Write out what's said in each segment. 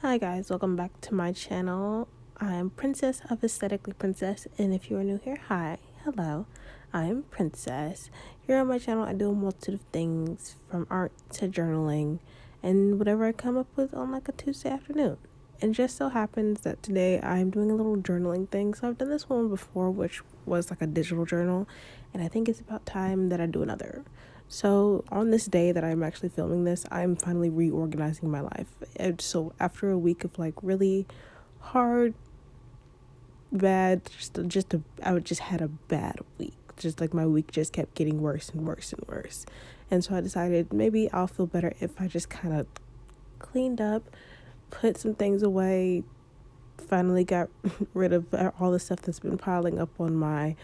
Hi guys, welcome back to my channel. I'm Princess of Aesthetically Princess, and if you are new here, hi, hello, I'm Princess. Here on my channel, I do a multitude of things from art to journaling and whatever I come up with on like a Tuesday afternoon. And just so happens that today I'm doing a little journaling thing. So I've done this one before, which was like a digital journal, and I think it's about time that I do another. So on this day that I'm actually filming this, I'm finally reorganizing my life. And so after a week of like really hard, bad, I just had a bad week. Just like my week just kept getting worse and worse and worse. And so I decided maybe I'll feel better if I just kind of cleaned up, put some things away, finally got rid of all the stuff that's been piling up on my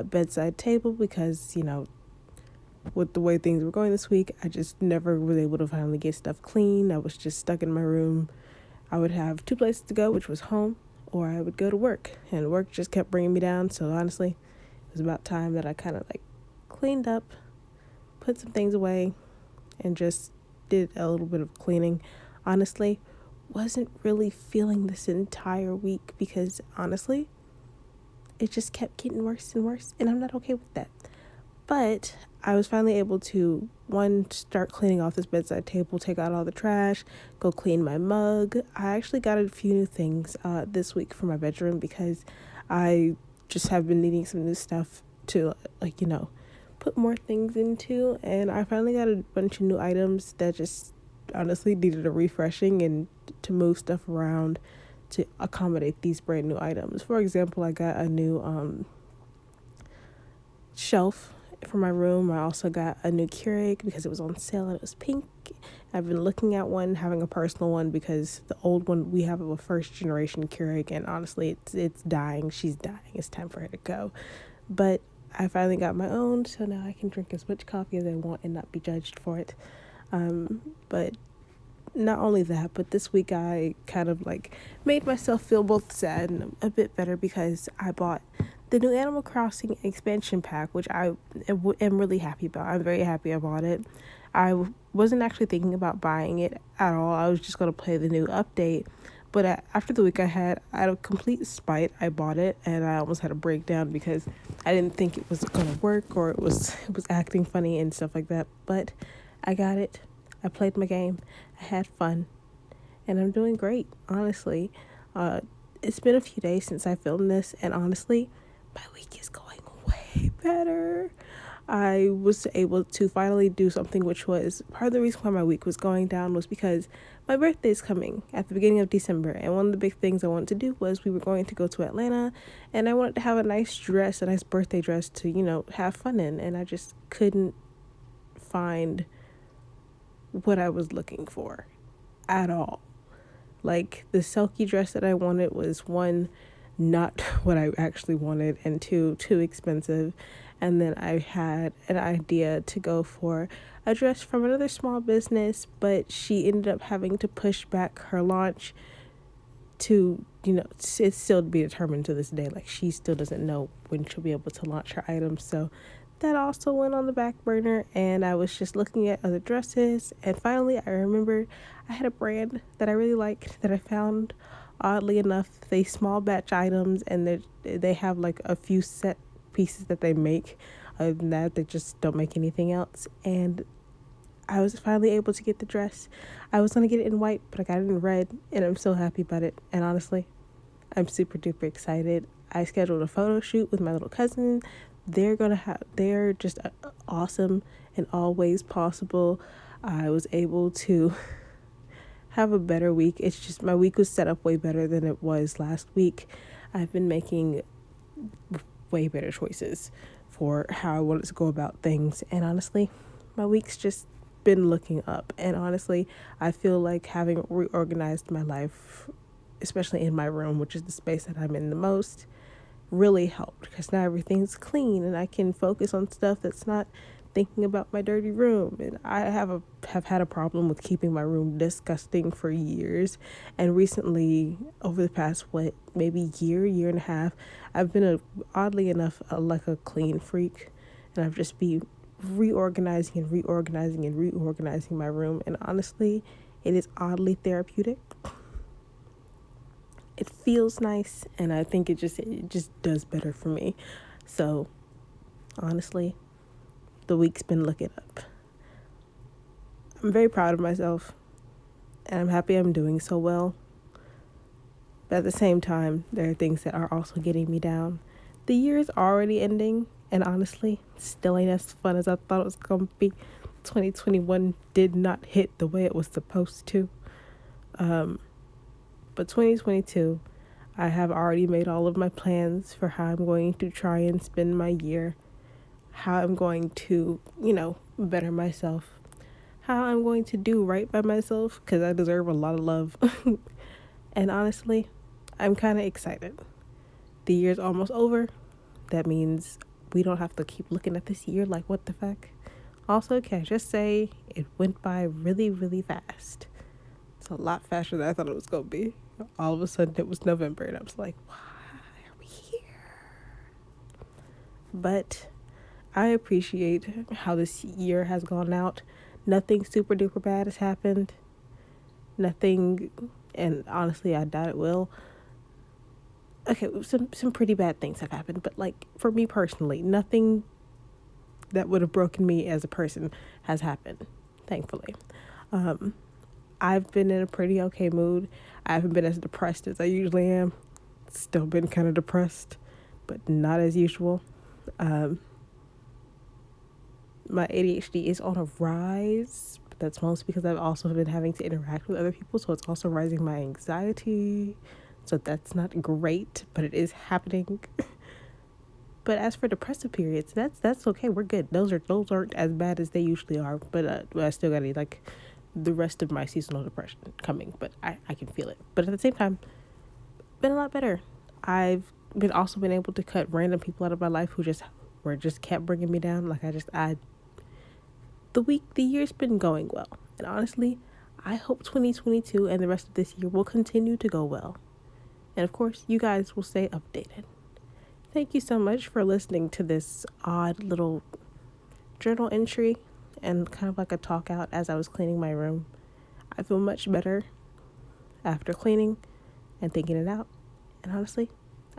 bedside table because, with the way things were going this week, I just never was able to finally get stuff clean. I was just stuck in my room. I would have two places to go, which was home, or I would go to work, and work just kept bringing me down. So honestly, it was about time that I kind of like cleaned up, put some things away, and just did a little bit of cleaning. Honestly, wasn't really feeling this entire week because honestly, it just kept getting worse and worse, and I'm not okay with that. But I was finally able to, one, start cleaning off this bedside table, take out all the trash, go clean my mug. I actually got a few new things this week for my bedroom because I just have been needing some new stuff to, put more things into. And I finally got a bunch of new items that just honestly needed a refreshing and to move stuff around to accommodate these brand new items. For example, I got a new shelf for my room. I also got a new Keurig because it was on sale and it was pink. I've been looking at one, having a personal one because the old one we have a first generation Keurig, and honestly it's dying. She's dying. It's time for her to go. But I finally got my own, so now I can drink as much coffee as I want and not be judged for it. But not only that, but this week I kind of like made myself feel both sad and a bit better because I bought the new Animal Crossing expansion pack, which I am really happy about. I'm very happy I bought it. I wasn't actually thinking about buying it at all. I was just going to play the new update. But after the week I had, out of complete spite, I bought it, and I almost had a breakdown because I didn't think it was going to work, or it was acting funny and stuff like that. But I got it. I played my game. I had fun, and I'm doing great, honestly. It's been a few days since I filmed this, and honestly, my week is going way better. I was able to finally do something, which was part of the reason why my week was going down was because my birthday is coming at the beginning of December, and one of the big things I wanted to do was we were going to go to Atlanta, and I wanted to have a nice birthday dress to, have fun in, and I just couldn't find what I was looking for at all. Like, the silky dress that I wanted was, one, not what I actually wanted, and two, too expensive. And then I had an idea to go for a dress from another small business, but she ended up having to push back her launch to, it's still to be determined to this day. Like, she still doesn't know when she'll be able to launch her items. So that also went on the back burner, and I was just looking at other dresses, and finally I remembered I had a brand that I really liked that I found. Oddly enough, they small batch items, and they have like a few set pieces that they make. Other than that, they just don't make anything else. And I was finally able to get the dress. I was gonna get it in white, but I got it in red, and I'm so happy about it. And honestly, I'm super duper excited. I scheduled a photo shoot with my little cousin. They're just awesome in all ways possible. I was able to have a better week. It's just my week was set up way better than it was last week. I've been making way better choices for how I wanted to go about things, and honestly, my week's just been looking up. And honestly, I feel like having reorganized my life, especially in my room, which is the space that I'm in the most, really helped because now everything's clean and I can focus on stuff that's not thinking about my dirty room. And I have had a problem with keeping my room disgusting for years, and recently, over the past maybe year and a half, I've been oddly enough like a clean freak, and I've just been reorganizing my room, and honestly, it is oddly therapeutic. feels nice, and I think it just does better for me. So honestly, the week's been looking up. I'm very proud of myself, and I'm happy I'm doing so well. But at the same time, there are things that are also getting me down. The year is already ending, and honestly, still ain't as fun as I thought it was going to be. 2021 did not hit the way it was supposed to. But 2022, I have already made all of my plans for how I'm going to try and spend my year, how I'm going to, better myself, how I'm going to do right by myself, because I deserve a lot of love. And honestly, I'm kind of excited. The year's almost over. That means we don't have to keep looking at this year like, what the fuck? Also, can I just say it went by really, really fast. It's a lot faster than I thought it was going to be. All of a sudden, it was November, and I was like, why are we here? But I appreciate how this year has gone out. Nothing super duper bad has happened. Nothing, and honestly, I doubt it will. Okay, some pretty bad things have happened, but like for me personally, nothing that would have broken me as a person has happened, thankfully. I've been in a pretty okay mood. I haven't been as depressed as I usually am. Still been kind of depressed, but not as usual. My ADHD is on a rise, but that's mostly because I've also been having to interact with other people, so it's also rising my anxiety. So that's not great, but it is happening. But as for depressive periods, that's okay. We're good. Those aren't as bad as they usually are. But I still got like the rest of my seasonal depression coming. But I can feel it. But at the same time, been a lot better. I've been able to cut random people out of my life who just kept bringing me down. Like the year's been going well, and honestly, I hope 2022 and the rest of this year will continue to go well. And of course, you guys will stay updated. Thank you so much for listening to this odd little journal entry and kind of like a talk out as I was cleaning my room. I feel much better after cleaning and thinking it out. And honestly,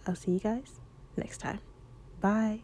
I'll see you guys next time. Bye.